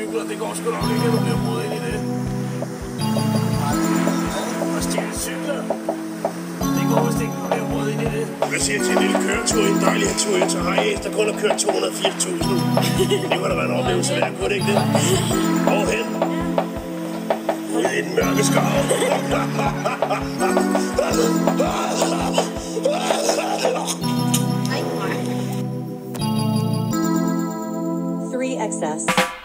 cykler, det går sgu nok ikke, at du bliver rodet ind i det. Og stjæle cykler, det går vist ikke, at du bliver rodet ind i det. Hvad siger til en lille køretur i en dejlig Toyota Hiace, der kun har kørt 280.000? Det kunne da være en oplevelse værd, kunne det ikke det? Hvorhen? Ude i den mørke skov. 3XS.